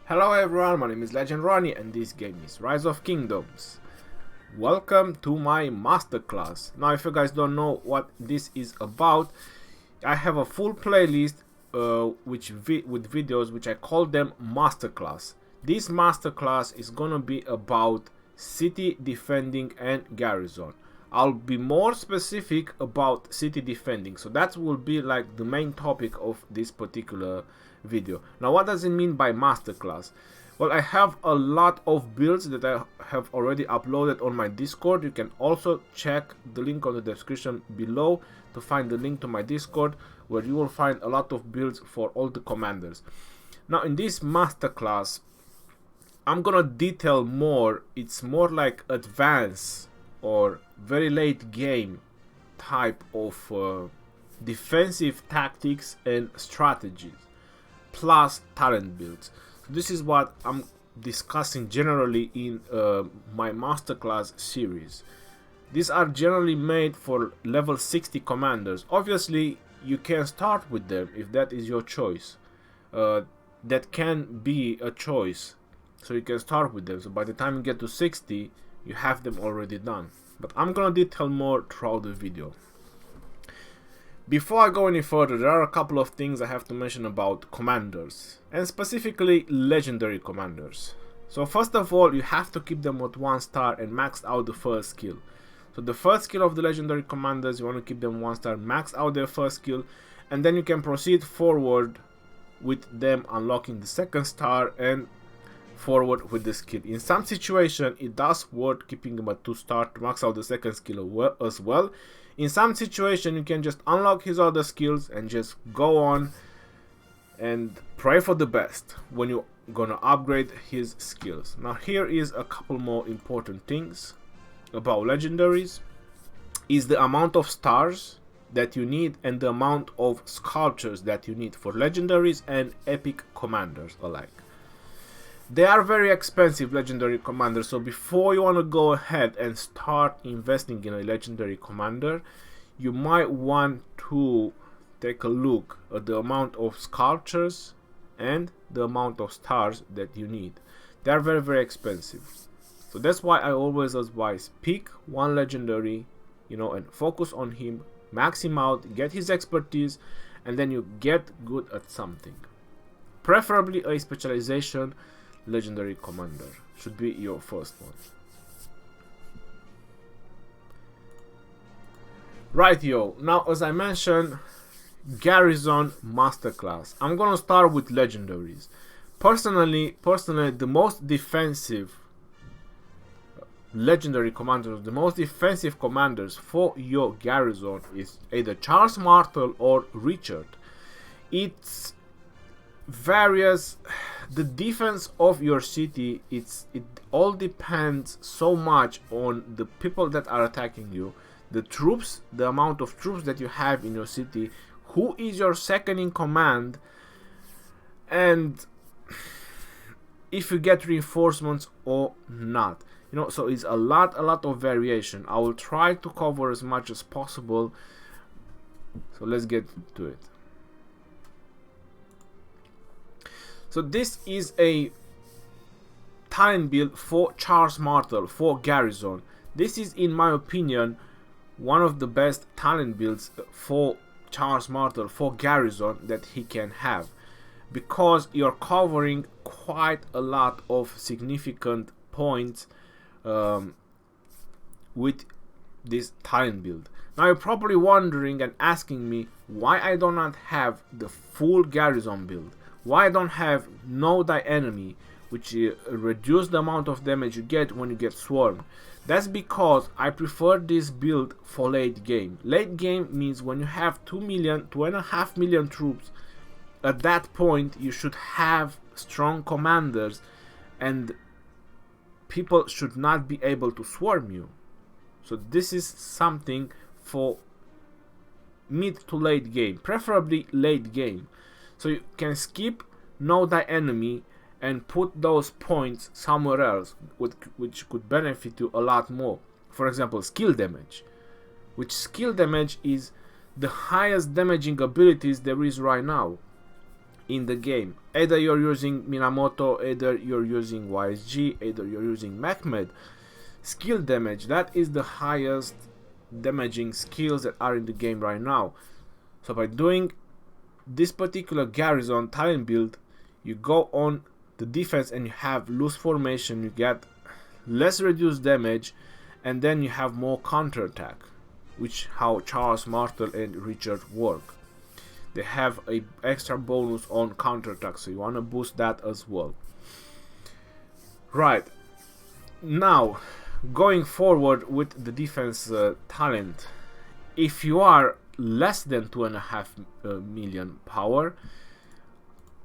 Hello everyone, my name is Legendaries and this game is Rise of Kingdoms. Welcome to my masterclass. Now if you guys don't know what this is about, I have a full playlist with videos which I call them masterclass. This masterclass is gonna be about city defending and garrison. I'll be more specific about city defending, so that will be like the main topic of this particular video. Now what does it mean by masterclass? Well, I have a lot of builds that I have already uploaded on my Discord. You can also check the link on the description below to find the link to my Discord, where you will find a lot of builds for all the commanders. Now in this masterclass I'm gonna detail more. It's more like advanced or very late game type of defensive tactics and strategies plus talent builds. So this is what I'm discussing generally in my masterclass series. These are generally made for level 60 commanders. Obviously you can start with them if that is your choice. That can be a choice, so you can start with them. So by the time you get to 60 you have them already done, but I'm gonna detail more throughout the video. Before I go any further, there are a couple of things I have to mention about commanders, and specifically legendary commanders. So first of all, you have to keep them at 1 star and max out the first skill. So the first skill of the legendary commanders, you want to keep them 1 star, max out their first skill, and then you can proceed forward with them unlocking the 2nd star and forward with the skill. In some situation it does worth keeping them at 2 star to max out the 2nd skill as well. In some situation you can just unlock his other skills and just go on and pray for the best when you're gonna upgrade his skills. Now here is a couple more important things about legendaries, is the amount of stars that you need and the amount of sculptures that you need for legendaries and epic commanders alike. They are very expensive, legendary commanders, so before you want to go ahead and start investing in a legendary commander, you might want to take a look at the amount of sculptures and the amount of stars that you need. They are very expensive. So that's why I always advise pick one legendary, and focus on him, max him out, get his expertise, and then you get good at something. Preferably a specialization legendary commander should be your first one. Right, now as I mentioned, Garrison masterclass. I'm gonna start with legendaries. Personally, the most defensive legendary commanders, the most defensive commanders for your garrison is either Charles Martel or Richard. It's various. The defense of your city, it all depends so much on the people that are attacking you, the troops, the amount of troops that you have in your city, who is your second in command, and if you get reinforcements or not. So it's a lot of variation. I will try to cover as much as possible, so let's get to it. So this is a talent build for Charles Martel for Garrison. This is, in my opinion, one of the best talent builds for Charles Martel for Garrison that he can have, because you're covering quite a lot of significant points with this talent build. Now you're probably wondering and asking me why I do not have the full Garrison build. Why I don't have no die enemy, which reduce the amount of damage you get when you get swarmed. That's because I prefer this build for late game. Late game means when you have 2 million, 2.5 million troops. At that point you should have strong commanders and people should not be able to swarm you. So this is something for mid to late game, preferably late game. So you can skip no die enemy and put those points somewhere else, which could benefit you a lot more. For example, skill damage, which skill damage is the highest damaging abilities there is right now. in the game. Either you're using Minamoto, either you're using YSG, either you're using Mehmed. Skill damage, that is the highest damaging skills that are in the game right now. So by doing this particular Garrison talent build, you go on the defense and you have loose formation, you get less reduced damage, and then you have more counterattack, which how Charles, Martel and Richard work. They have a extra bonus on counterattack, so you want to boost that as well. Right, now going forward with the defense talent, if you are less than 2.5 million power,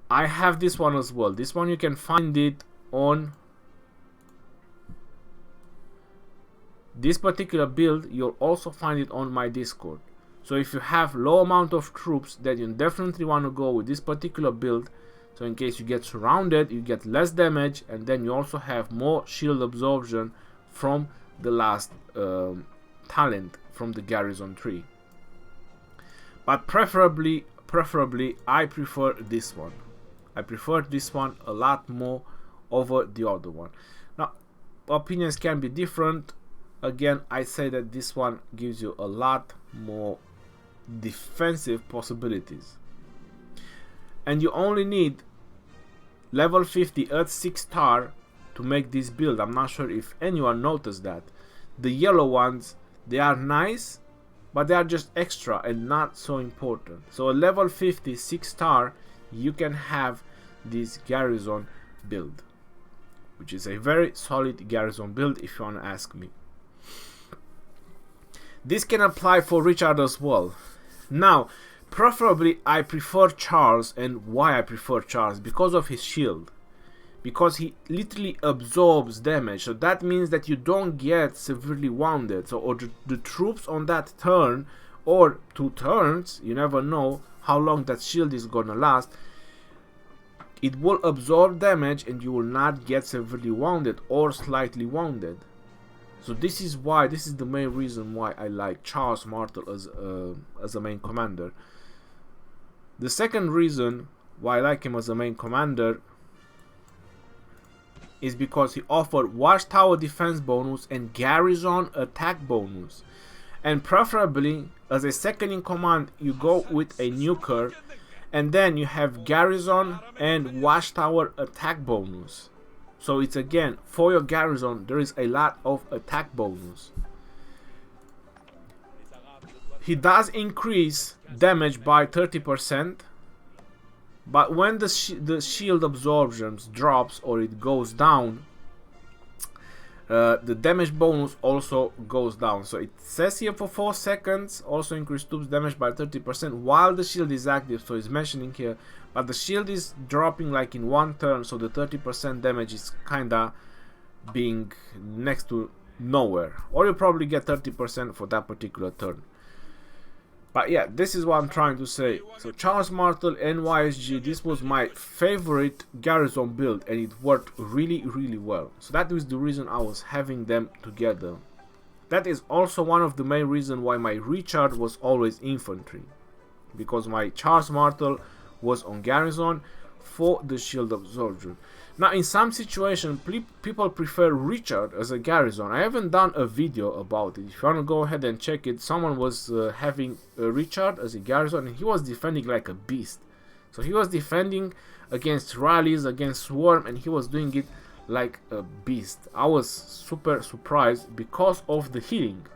I have this one as well. This one you can find it on this particular build. You'll also find it on my Discord. So if you have low amount of troops, then you definitely want to go with this particular build. So in case you get surrounded, you get less damage, and then you also have more shield absorption from the last talent from the Garrison tree. But preferably I prefer this one. I prefer this one a lot more over the other one. Now, opinions can be different. Again, I say that this one gives you a lot more defensive possibilities. And you only need level 50 Earth 6 star to make this build. I'm not sure if anyone noticed that. The yellow ones, they are nice, but they are just extra and not so important. So a level 50 6 star, you can have this Garrison build, which is a very solid Garrison build if you want to ask me. This can apply for Richard as well. Now, preferably I prefer Charles, and why I prefer Charles? Because of his shield. Because he literally absorbs damage, so that means that you don't get severely wounded. So or the troops on that turn or 2 turns, you never know how long that shield is gonna last, it will absorb damage and you will not get severely wounded or slightly wounded. So this is the main reason why I like Charles Martel as a main commander. The second reason why I like him as a main commander is because he offered Watchtower defense bonus and Garrison attack bonus. And preferably, as a second in command, you go with a nuker, and then you have Garrison and Watchtower attack bonus. So it's again, for your Garrison, there is a lot of attack bonus. He does increase damage by 30%, but when the shield absorption drops or it goes down, the damage bonus also goes down. So it says here for 4 seconds, also increase troops damage by 30% while the shield is active, so it's mentioning here, but the shield is dropping like in 1 turn, so the 30% damage is kinda being next to nowhere, or you probably get 30% for that particular turn. But yeah, this is what I'm trying to say. So Charles Martel and YSG, this was my favorite Garrison build, and it worked really well. So that is the reason I was having them together. That is also one of the main reasons why my Richard was always infantry, because my Charles Martel was on Garrison for the shield absorption. Now in some situations people prefer Richard as a Garrison. I haven't done a video about it. If you want to go ahead and check it, someone was having Richard as a Garrison and he was defending like a beast. So he was defending against rallies, against swarm, and he was doing it like a beast. I was super surprised because of the healing.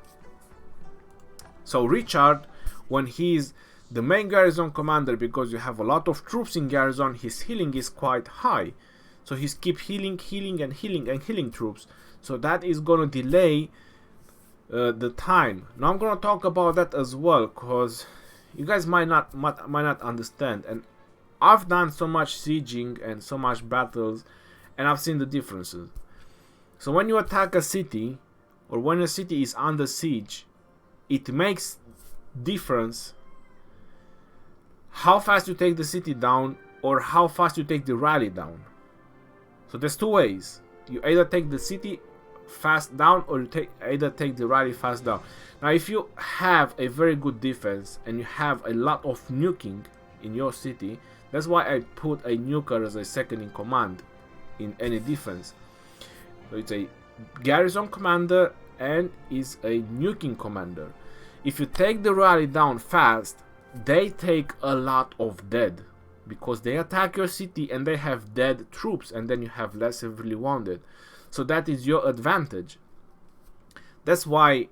So Richard, when he's the main Garrison commander, because you have a lot of troops in Garrison, his healing is quite high. So he's keep healing troops. So that is gonna delay the time. Now I'm gonna talk about that as well, because you guys might not understand. And I've done so much sieging and so much battles, and I've seen the differences. So when you attack a city, or when a city is under siege, it makes difference how fast you take the city down or how fast you take the rally down. So there's 2 ways. You either take the city fast down, or you either take the rally fast down. Now if you have a very good defense and you have a lot of nuking in your city, That's why I put a nuker as a second in command in any defense. So it's a garrison commander and is a nuking commander. If you take the rally down fast, they take a lot of dead, because they attack your city and they have dead troops, and then you have less severely wounded. So that is your advantage. That's why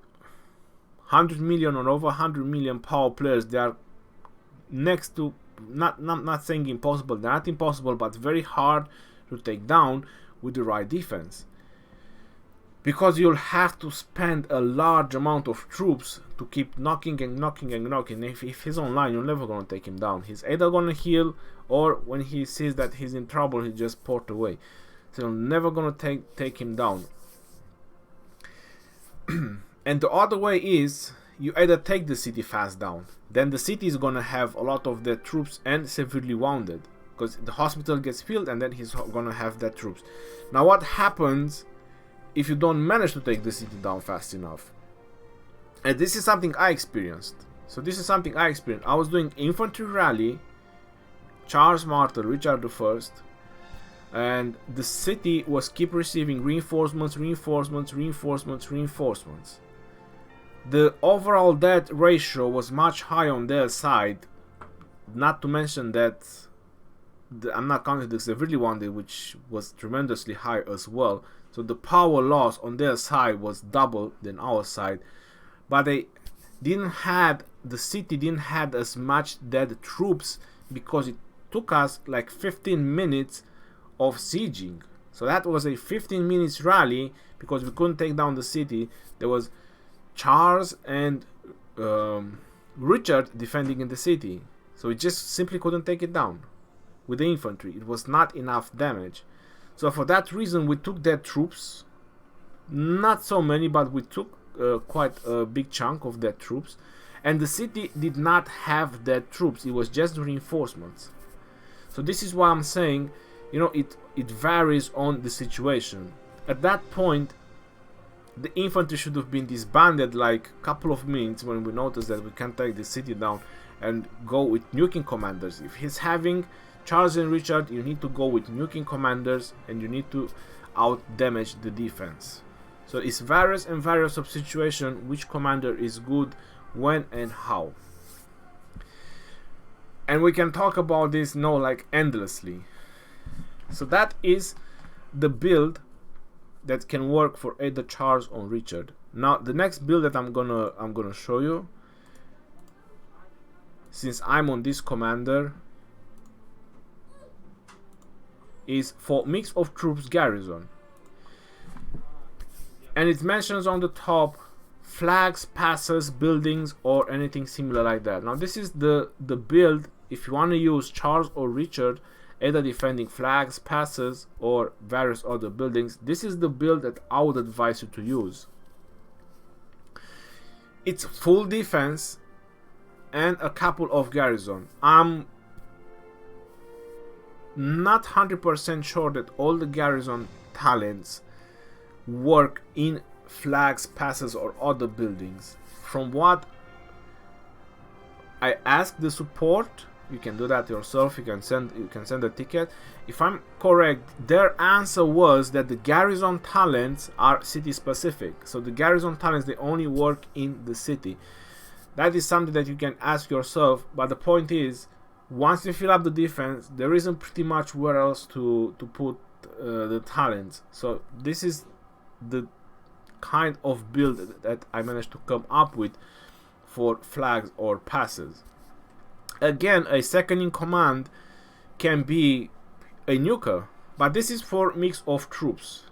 100 million or over 100 million power players, they are next to, not saying impossible, they're not impossible, but very hard to take down with the right defense. Because you'll have to spend a large amount of troops to keep knocking and knocking and knocking. If he's online, you're never going to take him down. He's either going to heal, or when he sees that he's in trouble, he just port away. So you're never going to take him down. And the other way is, you either take the city fast down, then the city is going to have a lot of dead troops and severely wounded, because the hospital gets filled and then he's going to have dead troops. Now what happens if you don't manage to take the city down fast enough? And this is something I experienced. I was doing infantry rally, Charles Martel, Richard I, and the city was keep receiving reinforcements. The overall death ratio was much higher on their side, not to mention that I'm not counting the severely wounded, which was tremendously high as well. So the power loss on their side was double than our side, but the city didn't have as much dead troops, because it took us like 15 minutes of sieging. So that was a 15 minutes rally, because we couldn't take down the city. There was Charles and Richard defending in the city, so we just simply couldn't take it down with the infantry. It was not enough damage. So for that reason we took dead troops, not so many, but we took quite a big chunk of dead troops, and the city did not have dead troops, it was just reinforcements. So this is why I'm saying, you know, it varies on the situation. At that point the infantry should have been disbanded like a couple of minutes when we noticed that we can't take the city down, and go with nuking commanders. If he's having Charles and Richard, you need to go with nuking commanders, and you need to out damage the defense. So it's various of situation which commander is good when and how. And we can talk about this like endlessly. So that is the build that can work for either Charles or Richard. Now the next build that I'm gonna show you, since I'm on this commander, is for mix of troops garrison, and it mentions on the top flags, passes, buildings, or anything similar like that. Now this is the build if you want to use Charles or Richard, either defending flags, passes, or various other buildings. This is the build that I would advise you to use. It's full defense and a couple of garrison. I'm not 100% sure that all the garrison talents work in flags, passes, or other buildings. From what I asked the support, you can do that yourself, you can send a ticket. If I'm correct, their answer was that the garrison talents are city specific. So the garrison talents, they only work in the city. That is something that you can ask yourself, but the point is, once you fill up the defense, there isn't pretty much where else to put the talents. So this is the kind of build that I managed to come up with for flags or passes. Again, a second in command can be a nuker, but this is for mix of troops,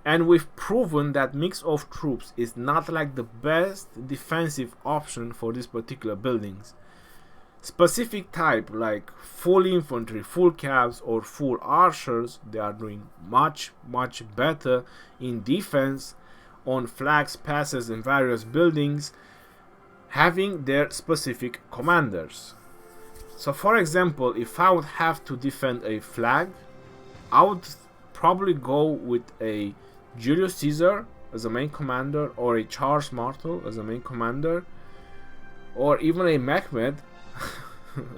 and we've proven that mix of troops is not like the best defensive option for these particular buildings. Specific type like full infantry, full cabs, or full archers, they are doing much better in defense on flags, passes, and various buildings, having their specific commanders. So for example, if I would have to defend a flag, I would probably go with a Julius Caesar as a main commander, or a Charles Martel as a main commander, or even a Mehmed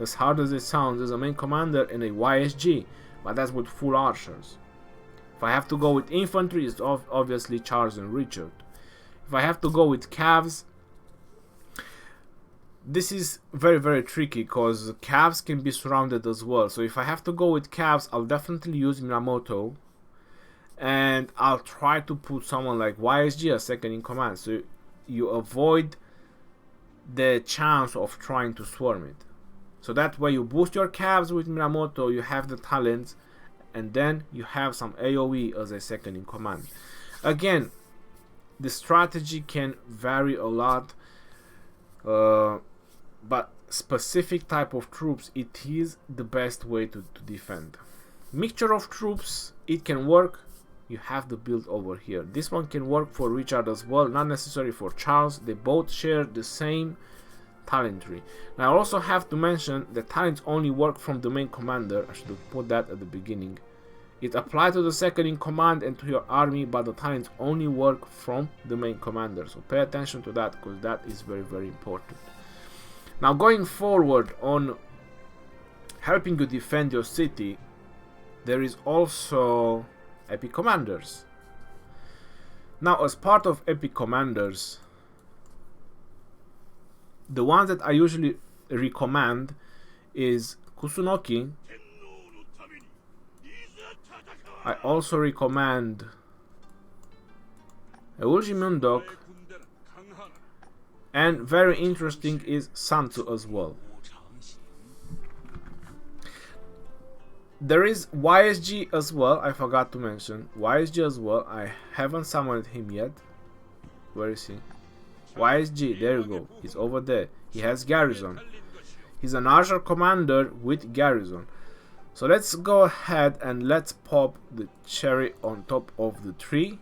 as hard as it sounds, as a main commander and a YSG, but that's with full archers. If I have to go with infantry, it's obviously Charles and Richard. If I have to go with Cavs, this is very tricky because Cavs can be surrounded as well. So if I have to go with Cavs, I'll definitely use Minamoto, and I'll try to put someone like YSG as second in command, so you avoid the chance of trying to swarm it. So that way you boost your Cavs with Minamoto, you have the talents, and then you have some AoE as a second in command. Again, the strategy can vary a lot, but specific type of troops, it is the best way to defend. Mixture of troops, it can work. You have the build over here. This one can work for Richard as well, not necessary for Charles. They both share the same talent tree. Now I also have to mention the talents only work from the main commander. I should have put that at the beginning. It applies to the second in command and to your army, but the talents only work from the main commander. So pay attention to that, because that is very important. Now going forward on helping you defend your city, there is also Epic Commanders. Now as part of Epic Commanders, the ones that I usually recommend is Kusunoki. I also recommend Eulji Mundok, and very interesting is Sansu as well. There is YSG as well, I forgot to mention. YSG as well, I haven't summoned him yet. Where is he? YSG, there you go, he's over there. He has Garrison. He's an archer commander with Garrison. So let's go ahead and let's pop the cherry on top of the tree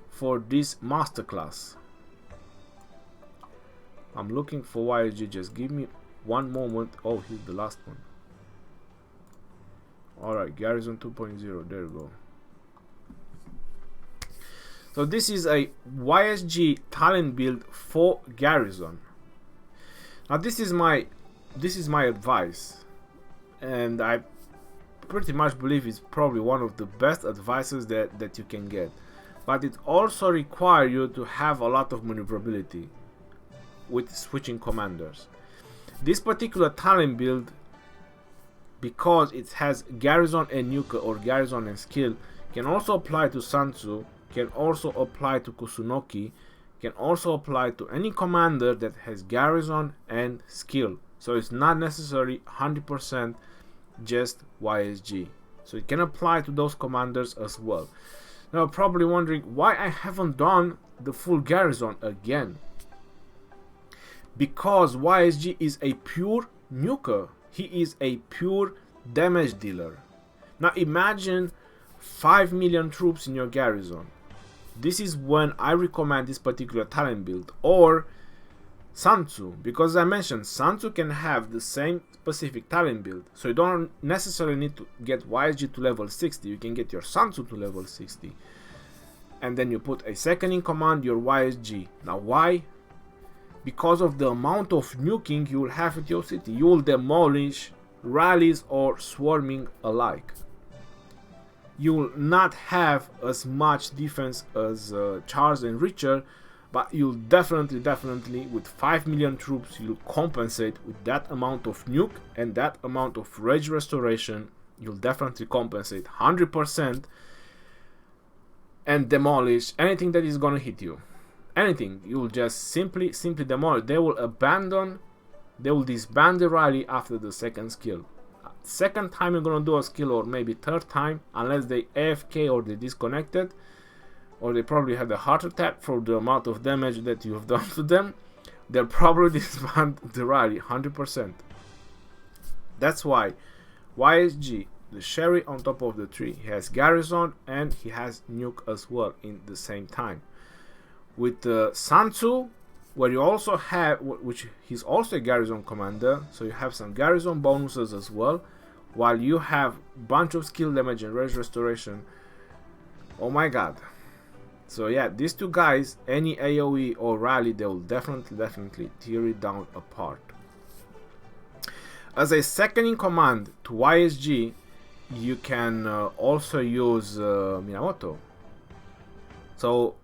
for this masterclass. I'm looking for YSG, just give me one moment. Oh, he's the last one. Alright, Garrison 2.0, there you go. So this is a YSG talent build for Garrison. Now this is my advice, and I pretty much believe it's probably one of the best advices that you can get. But it also requires you to have a lot of maneuverability with switching commanders. This particular talent build, because it has Garrison and Nuka or Garrison and Skill, can also apply to Sansu, can also apply to Kusunoki, can also apply to any commander that has Garrison and Skill. So it's not necessarily 100% just YSG. So it can apply to those commanders as well. Now you're probably wondering why I haven't done the full Garrison again. Because YSG is a pure nuker. He is a pure damage dealer. Now imagine 5 million troops in your Garrison. This is when I recommend this particular talent build. Or Sansu, because as I mentioned, Sansu can have the same specific talent build. So you don't necessarily need to get YSG to level 60. You can get your Sansu to level 60. And then you put a second in command, your YSG. Now why? Because of the amount of nuking you will have at your city. You will demolish rallies or swarming alike. You will not have as much defense as Charles and Richard, but you'll definitely with 5 million troops you'll compensate with that amount of nuke and that amount of rage restoration. You'll definitely compensate 100% and demolish anything that is gonna hit you. Anything, you will just simply demolish. They will disband the rally after the second skill. Second time you're gonna do a skill, or maybe third time, unless they AFK or they disconnected, or they probably had a heart attack for the amount of damage that you have done to them, they'll probably disband the rally 100%. That's why YSG, the cherry on top of the tree, he has Garrison and he has nuke as well in the same time. With Sansu, where you also have, which he's also a Garrison commander, so you have some Garrison bonuses as well, while you have bunch of skill damage and rage restoration. Oh my god, So yeah, these two guys, any AoE or rally, they will definitely tear it down apart. As a second in command to YSG, you can also use Minamoto. So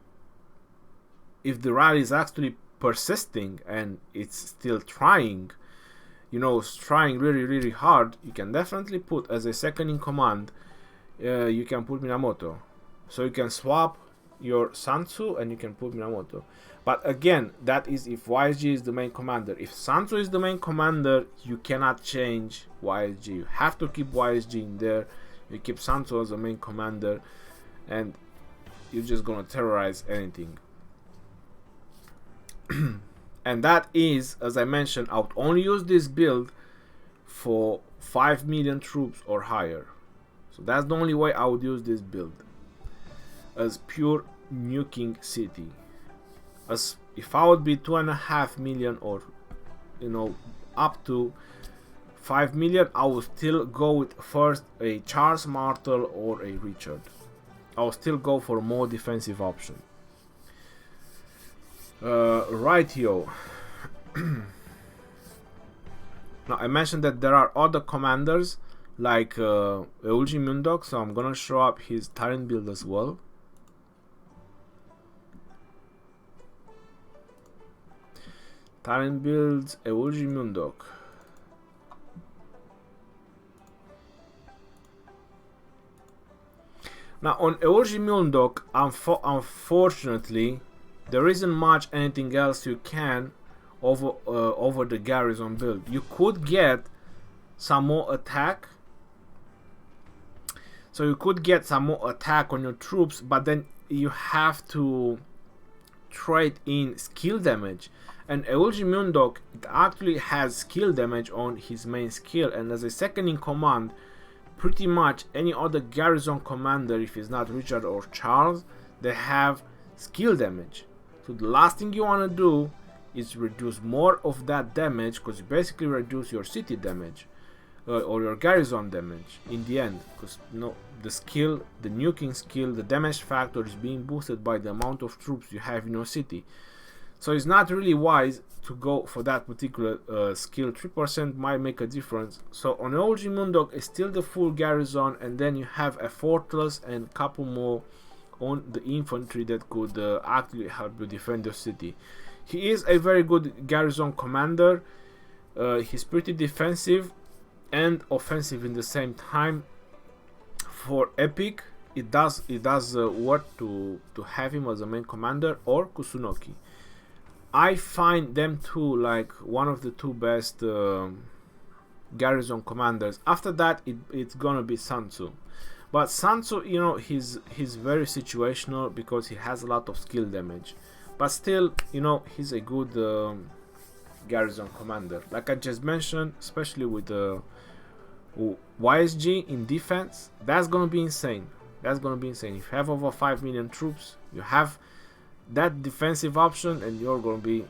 if the rally is actually persisting and it's still trying, you know, trying really hard, you can definitely put as a second in command, you can put Minamoto. So you can swap your Sansu and you can put Minamoto. But again, that is if YSG is the main commander. If Sansu is the main commander, you cannot change YSG. You have to keep YSG in there. You keep Sansu as the main commander, and you're just gonna terrorize anything. And that is, as I mentioned, I would only use this build for 5 million troops or higher. So that's the only way I would use this build, as pure nuking city. As if I would be 2.5 million or, you know, up to 5 million, I would still go with first a Charles Martel or a Richard. I will still go for a more defensive option. Rightio. Now I mentioned that there are other commanders like Eulji Mundok, so I'm gonna show up his Tyrant build as well. Tyrant builds Eulji Mundok. Now on Eulji Mundok, unfortunately, there isn't much anything else you can over the Garrison build. You could get some more attack. So you could get some more attack on your troops, but then you have to trade in skill damage. And Eulji Mundok, it actually has skill damage on his main skill, and as a second in command, pretty much any other Garrison commander, if it's not Richard or Charles, they have skill damage. So the last thing you want to do is reduce more of that damage, because you basically reduce your city damage or your Garrison damage in the end, because the skill, the nuking skill, the damage factor is being boosted by the amount of troops you have in your city. So it's not really wise to go for that particular skill. 3% might make a difference. So on Eulji Mundok is still the full Garrison, and then you have a fortress and a couple more on the infantry that could actually help you defend your city. He is a very good Garrison commander. He's pretty defensive and offensive in the same time. For epic, it does work to have him as a main commander, or Kusunoki. I find them two like one of the two best Garrison commanders. After that, it's gonna be Sansu. But Sansu, you know, he's very situational because he has a lot of skill damage. But still, you know, he's a good Garrison commander. Like I just mentioned, especially with YSG in defense, that's gonna be insane. That's gonna be insane. If you have over 5 million troops, you have that defensive option, and you're gonna be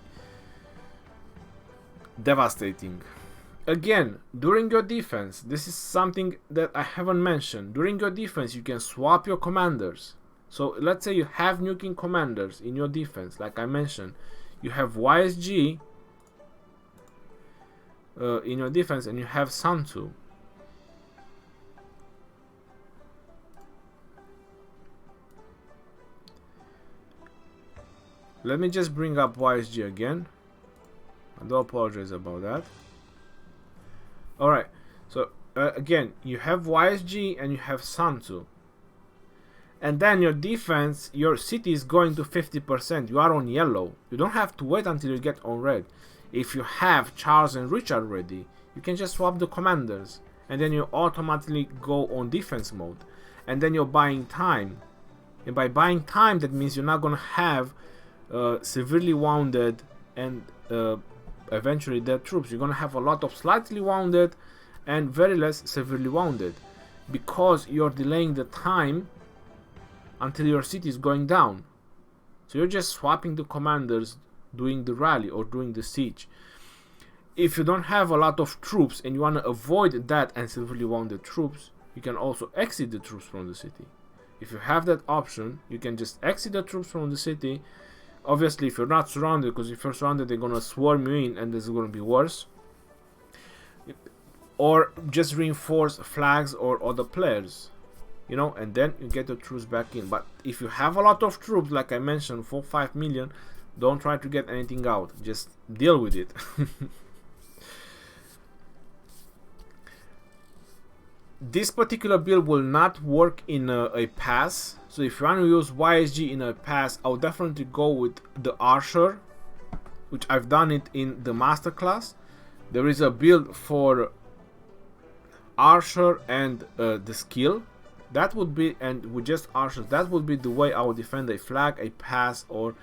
devastating. Again, during your defense, this is something that I haven't mentioned. During your defense, you can swap your commanders. So let's say you have nuking commanders in your defense, like I mentioned. You have YSG in your defense, and you have Sansu. Let me just bring up YSG again. I do apologize about that. Alright, so again, you have YSG and you have Sansu. And then your defense, your city is going to 50%. You are on yellow. You don't have to wait until you get on red. If you have Charles and Richard ready, you can just swap the commanders. And then you automatically go on defense mode. And then you're buying time. And by buying time, that means you're not going to have severely wounded and eventually dead troops. You're gonna have a lot of slightly wounded and very less severely wounded, because you're delaying the time until your city is going down. So you're just swapping the commanders doing the rally or doing the siege. If you don't have a lot of troops and you want to avoid that and severely wounded troops, you can also exit the troops from the city. If you have that option, you can just exit the troops from the city. Obviously, if you're not surrounded, because if you're surrounded, they're gonna swarm you in, and this is gonna be worse. Or just reinforce flags or other players, you know, and then you get the troops back in. But if you have a lot of troops, like I mentioned, 4-5 million, don't try to get anything out. Just deal with it. This particular build will not work in a pass, so if you want to use YSG in a pass, I'll definitely go with the Archer, which I've done it in the Master class. There is a build for Archer and the skill. That would be, and with just Archers, that would be the way I would defend a flag, a pass, or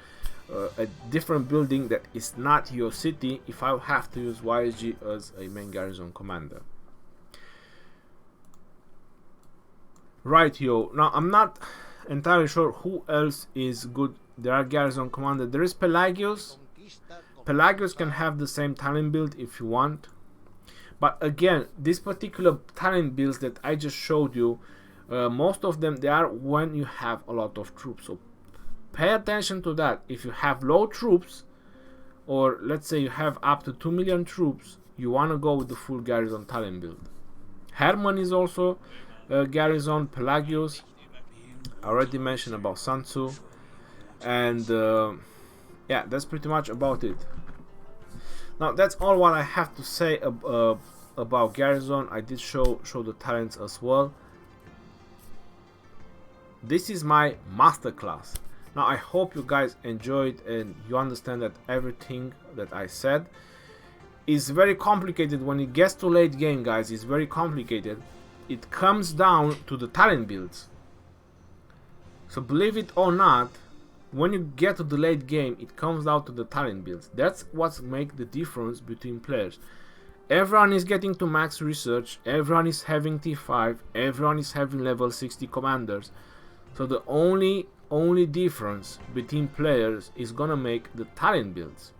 a different building that is not your city if I have to use YSG as a main garrison commander. Right, yo. Now I'm not entirely sure who else is good. There are garrison commander. There is Pelagius. Pelagius can have the same talent build if you want. But again, these particular talent builds that I just showed you, most of them, they are when you have a lot of troops. So pay attention to that. If you have low troops, or let's say you have up to 2 million troops, you want to go with the full garrison talent build. Herman is also garrison. Pelagius, I already mentioned about Sun Tzu, and yeah, that's pretty much about it. Now that's all what I have to say about garrison. I did show the talents as well. This is my master class. Now I hope you guys enjoyed and you understand that everything that I said is very complicated. When it gets to late game, guys, it's very complicated. It comes down to the talent builds. So believe it or not, when you get to the late game, it comes down to the talent builds. That's what makes the difference between players. Everyone is getting to max research, everyone is having T5, everyone is having level 60 commanders. So the only difference between players is gonna make the talent builds.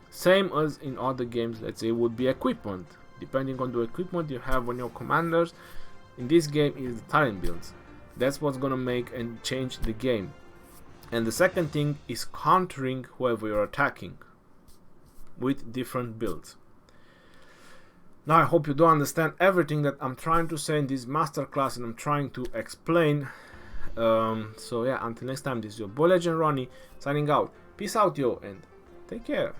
Same as in other games, let's say, would be equipment. Depending on the equipment you have on your commanders, in this game is the talent builds. That's what's gonna make and change the game. And the second thing is countering whoever you're attacking with different builds. Now I hope you do understand everything that I'm trying to say in this masterclass and I'm trying to explain. So yeah, until next time, this is your boy Legend Ronnie signing out. Peace out, yo, and take care.